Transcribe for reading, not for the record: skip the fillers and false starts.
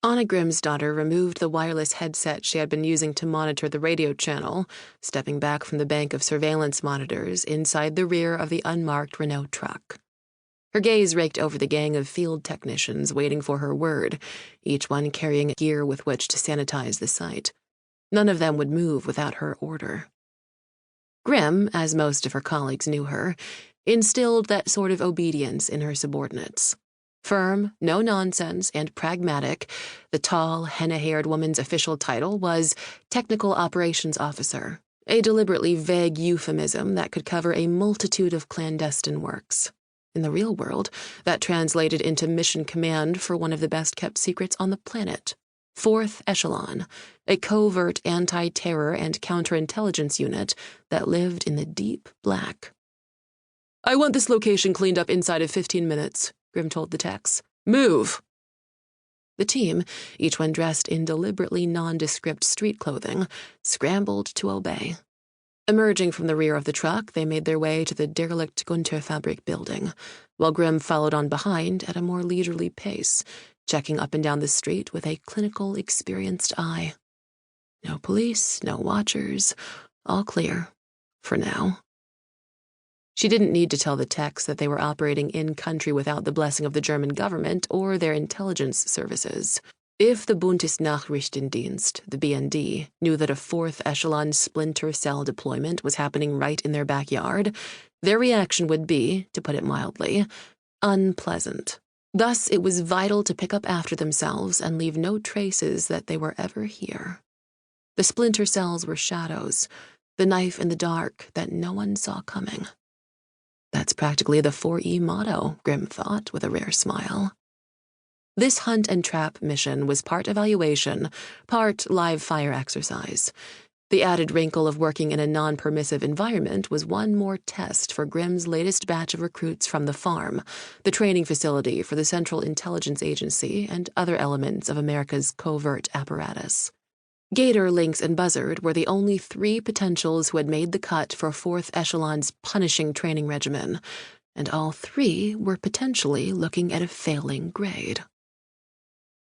Anna Grimm's daughter removed the wireless headset she had been using to monitor the radio channel, stepping back from the bank of surveillance monitors inside the rear of the unmarked Renault truck. Her gaze raked over the gang of field technicians waiting for her word, each one carrying gear with which to sanitize the site. None of them would move without her order. Grimm, as most of her colleagues knew her, instilled that sort of obedience in her subordinates. Firm, no-nonsense, and pragmatic, the tall, henna-haired woman's official title was Technical Operations Officer, a deliberately vague euphemism that could cover a multitude of clandestine works. In the real world, that translated into mission command for one of the best-kept secrets on the planet, Fourth Echelon, a covert anti-terror and counterintelligence unit that lived in the deep black. "I want this location cleaned up inside of 15 minutes, Grimm told the techs. "Move!" The team, each one dressed in deliberately nondescript street clothing, scrambled to obey. Emerging from the rear of the truck, they made their way to the derelict Gunterfabrik building, while Grimm followed on behind at a more leisurely pace, checking up and down the street with a clinical, experienced eye. No police, no watchers, all clear, for now. She didn't need to tell the techs that they were operating in-country without the blessing of the German government or their intelligence services. If the Bundesnachrichtendienst, the BND, knew that a Fourth Echelon Splinter Cell deployment was happening right in their backyard, their reaction would be, to put it mildly, unpleasant. Thus, it was vital to pick up after themselves and leave no traces that they were ever here. The Splinter Cells were shadows, the knife in the dark that no one saw coming. That's practically the 4E motto, Grimm thought with a rare smile. This hunt and trap mission was part evaluation, part live fire exercise. The added wrinkle of working in a non-permissive environment was one more test for Grimm's latest batch of recruits from the farm, the training facility for the Central Intelligence Agency and other elements of America's covert apparatus. Gator, Lynx, and Buzzard were the only 3 potentials who had made the cut for Fourth Echelon's punishing training regimen, and all 3 were potentially looking at a failing grade.